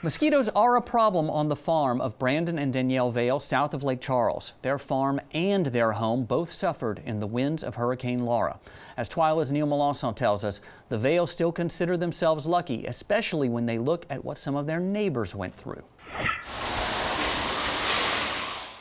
Mosquitoes are a problem on the farm of Brandon and Danielle Vail south of Lake Charles. Their farm and their home both suffered in the winds of Hurricane Laura. As TWILA's Neil Melancon tells us, the Vails still consider themselves lucky, especially when they look at what some of their neighbors went through.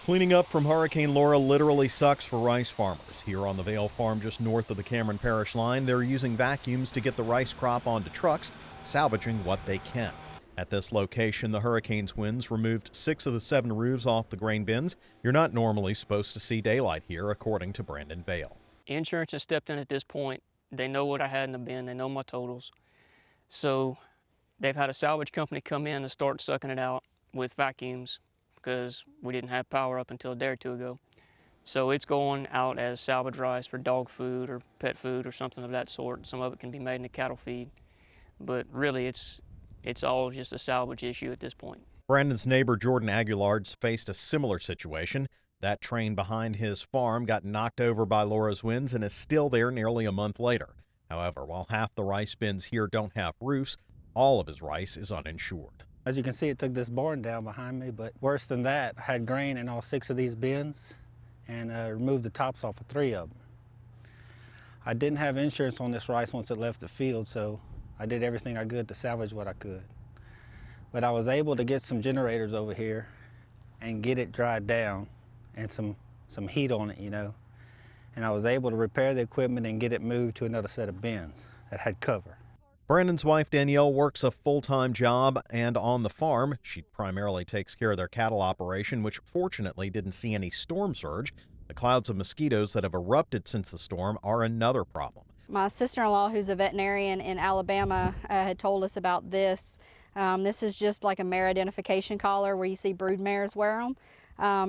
Cleaning up from Hurricane Laura literally sucks for rice farmers. Here on the Vail farm just north of the Cameron Parish line, they're using vacuums to get the rice crop onto trucks, salvaging what they can. At this location, the hurricane's winds removed 6 of the 7 roofs off the grain bins. You're not normally supposed to see daylight here, according to Brandon Vail. Insurance has stepped in at this point. They know what I had in the bin. They know my totals. So they've had a salvage company come in and start sucking it out with vacuums because we didn't have power up until a day or two ago. So it's going out as salvage rice for dog food or pet food or something of that sort. Some of it can be made into cattle feed. But really, it's all just a salvage issue at this point. Brandon's neighbor Jordan Aguilar's faced a similar situation. That train behind his farm got knocked over by Laura's winds and is still there nearly a month later. However, while half the rice bins here don't have roofs, all of his rice is uninsured. As you can see, it took this barn down behind me, but worse than that, I had grain in all 6 of these bins and removed the tops off of 3 of them. I didn't have insurance on this rice once it left the field, so I did everything I could to salvage what I could. But I was able to get some generators over here and get it dried down and some heat on it, you know. And I was able to repair the equipment and get it moved to another set of bins that had cover. Brandon's wife Danielle works a full-time job, and on the farm, she primarily takes care of their cattle operation, which fortunately didn't see any storm surge. The clouds of mosquitoes that have erupted since the storm are another problem. My sister-in-law, who's a veterinarian in Alabama, had told us about this. This is just like a mare identification collar where you see brood mares wear them.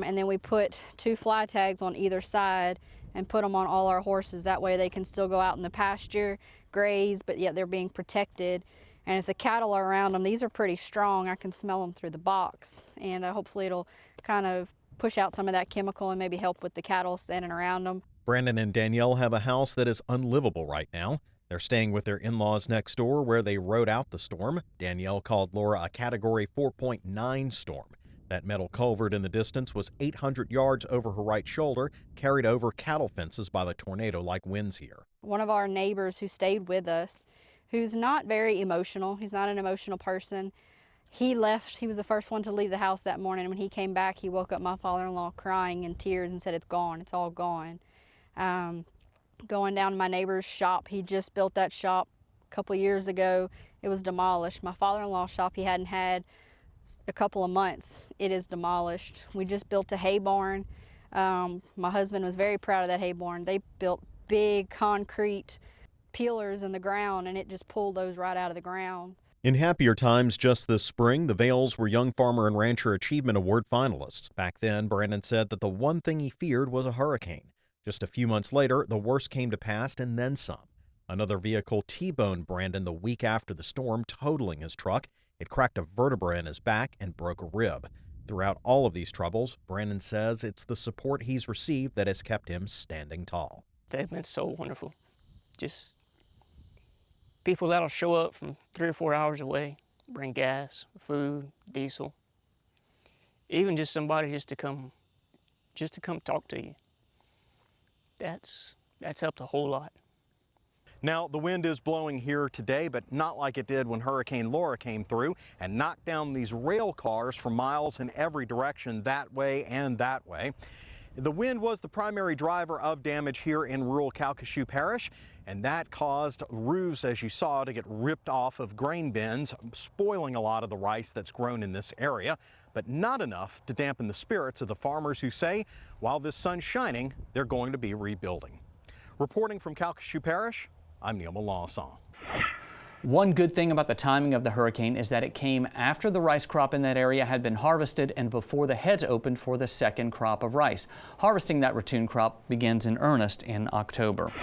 And then we put 2 fly tags on either side and put them on all our horses. That way they can still go out in the pasture, graze, but yet they're being protected. And if the cattle are around them, these are pretty strong. I can smell them through the box. And hopefully it'll kind of push out some of that chemical and maybe help with the cattle standing around them. Brandon and Danielle have a house that is unlivable right now. They're staying with their in-laws next door where they rode out the storm. Danielle called Laura a Category 4.9 storm. That metal culvert in the distance was 800 yards over her right shoulder, carried over cattle fences by the tornado-like winds here. One of our neighbors who stayed with us, who's not very emotional, he's not an emotional person, he left. He was the first one to leave the house that morning. When he came back, he woke up my father-in-law crying in tears and said, "It's gone, it's all gone." Going down to my neighbor's shop, he just built that shop a couple years ago. It was demolished. My father-in-law's shop he hadn't had a couple of months. It is demolished. We just built a hay barn. My husband was very proud of that hay barn. They built big concrete peelers in the ground and it just pulled those right out of the ground. In happier times just this spring, the Vails were Young Farmer and Rancher Achievement Award finalists. Back then, Brandon said that the one thing he feared was a hurricane. Just a few months later, the worst came to pass and then some. Another vehicle T-boned Brandon the week after the storm, totaling his truck. It cracked a vertebra in his back and broke a rib. Throughout all of these troubles, Brandon says it's the support he's received that has kept him standing tall. They've been so wonderful. Just people that'll show up from 3 or 4 hours away, bring gas, food, diesel. Even just somebody just to come talk to you. That's helped a whole lot. Now, the wind is blowing here today, but not like it did when Hurricane Laura came through and knocked down these rail cars for miles in every direction, that way and that way. The wind was the primary driver of damage here in rural Calcasieu Parish, and that caused roofs, as you saw, to get ripped off of grain bins, spoiling a lot of the rice that's grown in this area, but not enough to dampen the spirits of the farmers who say, while this sun's shining, they're going to be rebuilding. Reporting from Calcasieu Parish, I'm Neil Melancon. One good thing about the timing of the hurricane is that it came after the rice crop in that area had been harvested and before the heads opened for the second crop of rice. Harvesting that ratoon crop begins in earnest in October.